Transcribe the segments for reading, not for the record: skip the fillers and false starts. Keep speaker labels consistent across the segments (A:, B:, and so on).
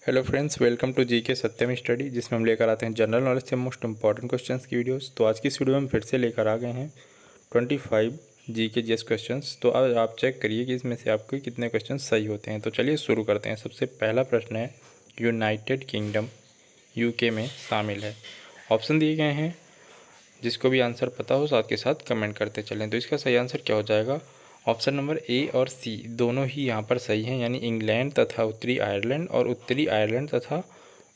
A: Hello friends, welcome to GK Satyam study, जिसमें हम लेकर आते हैं जनरल नॉलेज से मोस्ट इंपॉर्टेंट क्वेश्चंस की वीडियोस। तो आज की इस वीडियो में हम फिर से लेकर आ गए हैं 25 जीके जीएस क्वेश्चंस। तो अब आप चेक करिए कि इसमें से आपके कितने क्वेश्चन सही होते हैं। तो चलिए शुरू करते हैं। सबसे पहला प्रश्न है, यूनाइटेड किंगडम यूके में शामिल है। ऑप्शन दिए गए हैं, जिसको भी आंसर पता हो साथ के साथ कमेंट करते चलें। तो इसका सही आंसर क्या हो जाएगा? ऑप्शन नंबर ए और सी दोनों ही यहाँ पर सही हैं, यानी इंग्लैंड तथा उत्तरी आयरलैंड और उत्तरी आयरलैंड तथा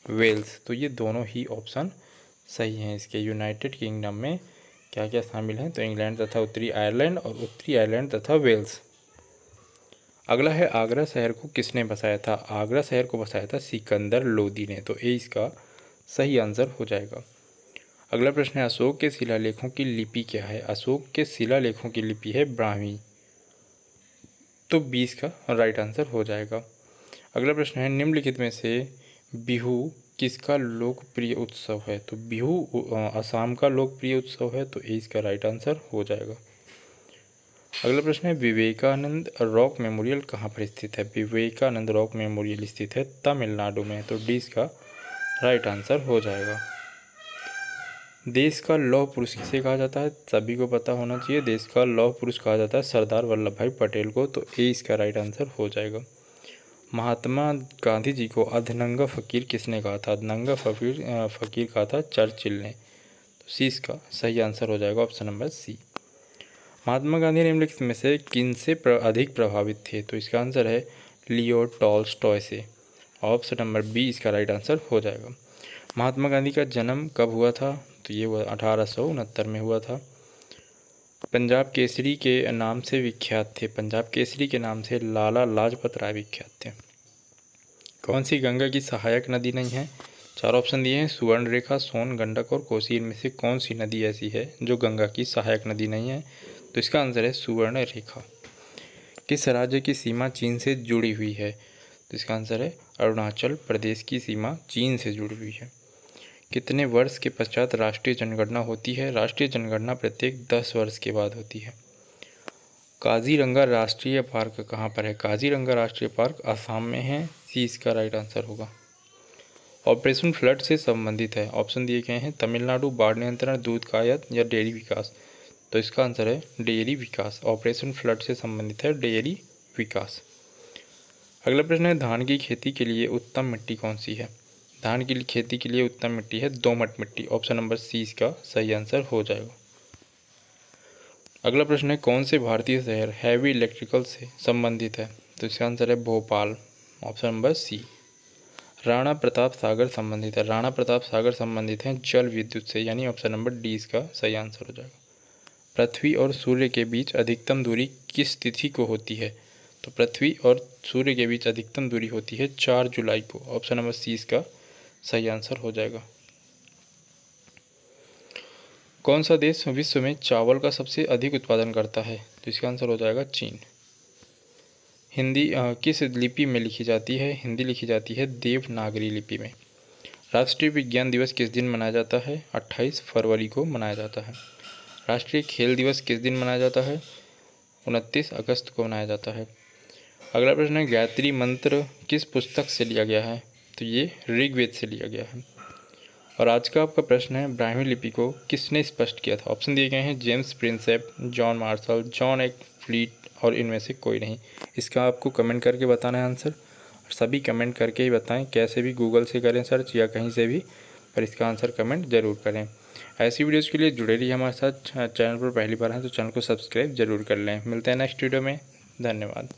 A: वेल्स। तो ये दोनों ही ऑप्शन सही हैं। इसके यूनाइटेड किंगडम में क्या क्या शामिल हैं? तो इंग्लैंड तथा उत्तरी आयरलैंड और उत्तरी आयरलैंड तथा वेल्स। अगला है, आगरा शहर को किसने बसाया था? आगरा शहर को बसाया था सिकंदर लोदी ने। तो ए इसका सही आंसर हो जाएगा। अगला प्रश्न है, अशोक के शिलालेखों की लिपि क्या है? अशोक के शिलालेखों की लिपि है ब्राह्मी। तो 20 का राइट आंसर हो जाएगा। अगला प्रश्न है, निम्नलिखित में से बिहू किसका लोकप्रिय उत्सव है? तो बिहू असम का लोकप्रिय उत्सव है। तो ए इसका राइट आंसर हो जाएगा। अगला प्रश्न है, विवेकानंद रॉक मेमोरियल कहाँ पर स्थित है? विवेकानंद रॉक मेमोरियल स्थित है तमिलनाडु में। तो डी इसका राइट आंसर हो जाएगा। देश का लौह पुरुष किसे कहा जाता है? सभी को पता होना चाहिए। देश का लौह पुरुष कहा जाता है सरदार वल्लभ भाई पटेल को। तो ए इसका राइट आंसर हो जाएगा। महात्मा गांधी जी को अधनंगा फकीर किसने कहा था? अधनंगा फकीर कहा था चर्चिल ने। तो सी इसका सही आंसर हो जाएगा, ऑप्शन नंबर सी। महात्मा गांधी निम्नलिखित में से किनसे अधिक प्रभावित थे? तो इसका आंसर है लियो टॉल्स्टॉय से। ऑप्शन नंबर बी इसका राइट आंसर हो जाएगा। महात्मा गांधी का जन्म कब हुआ था? तो ये 1869 में हुआ था। पंजाब केसरी के नाम से विख्यात थे। पंजाब केसरी के नाम से लाला लाजपत राय विख्यात थे। कौन सी गंगा की सहायक नदी नहीं है? चार ऑप्शन दिए हैं, सुवर्ण रेखा, सोन, गंडक और कोसी। इनमें से कौन सी नदी ऐसी है जो गंगा की सहायक नदी नहीं है? तो इसका आंसर है सुवर्ण रेखा। किस राज्य की सीमा चीन से जुड़ी हुई है? तो इसका आंसर है अरुणाचल प्रदेश की सीमा चीन से जुड़ी हुई है। कितने वर्ष के पश्चात राष्ट्रीय जनगणना होती है? राष्ट्रीय जनगणना प्रत्येक 10 वर्ष के बाद होती है। काजीरंगा राष्ट्रीय पार्क कहाँ पर है? काजीरंगा राष्ट्रीय पार्क असम में है। सी इसका राइट आंसर होगा। ऑपरेशन फ्लड से संबंधित है। ऑप्शन दिए गए हैं, तमिलनाडु, बाढ़ नियंत्रण, दूध का आयात या डेयरी विकास। तो इसका आंसर है डेयरी विकास। ऑपरेशन फ्लड से संबंधित है डेयरी विकास। अगला प्रश्न है, धान की खेती के लिए उत्तम मिट्टी कौन सी है? धान की खेती के लिए उत्तम मिट्टी है दोमट मिट्टी। ऑप्शन नंबर सी इसका सही आंसर हो जाएगा। अगला प्रश्न है, कौन से भारतीय शहर हैवी इलेक्ट्रिकल से संबंधित है? तो इसका आंसर है Bhopal. Option number C. Rana Pratap Sagar संबंधित है। राणा प्रताप सागर संबंधित हैं जल विद्युत से, यानी ऑप्शन नंबर डी इसका सही आंसर हो जाएगा। पृथ्वी और सूर्य के बीच अधिकतम दूरी किस तिथि को होती है? तो पृथ्वी और सूर्य के बीच अधिकतम दूरी होती है 4 जुलाई को। ऑप्शन नंबर सी इसका सही आंसर हो जाएगा। कौन सा देश विश्व में चावल का सबसे अधिक उत्पादन करता है? तो इसका आंसर हो जाएगा चीन। हिंदी किस लिपि में लिखी जाती है? हिंदी लिखी जाती है देवनागरी लिपि में। राष्ट्रीय विज्ञान दिवस किस दिन मनाया जाता है? 28 फरवरी को मनाया जाता है। राष्ट्रीय खेल दिवस किस दिन मनाया जाता है? 29 अगस्त को मनाया जाता है। अगला प्रश्न है, गायत्री मंत्र किस पुस्तक से लिया गया है? तो ये ऋग्वेद से लिया गया है। और आज का आपका प्रश्न है, ब्राह्मी लिपि को किसने स्पष्ट किया था? ऑप्शन दिए गए हैं, James Prinsep, John Marshall, John एक फ्लीट और इनमें से कोई नहीं। इसका आपको कमेंट करके बताना है आंसर। और सभी कमेंट करके ही बताएं, कैसे भी गूगल से करें सर्च या कहीं से भी, पर इसका आंसर कमेंट ज़रूर करें। ऐसी वीडियोज़ के लिए जुड़े रहिए हमारे साथ। चैनल पर पहली बार हैं तो चैनल को सब्सक्राइब जरूर कर लें। मिलते हैं नेक्स्ट वीडियो में। धन्यवाद।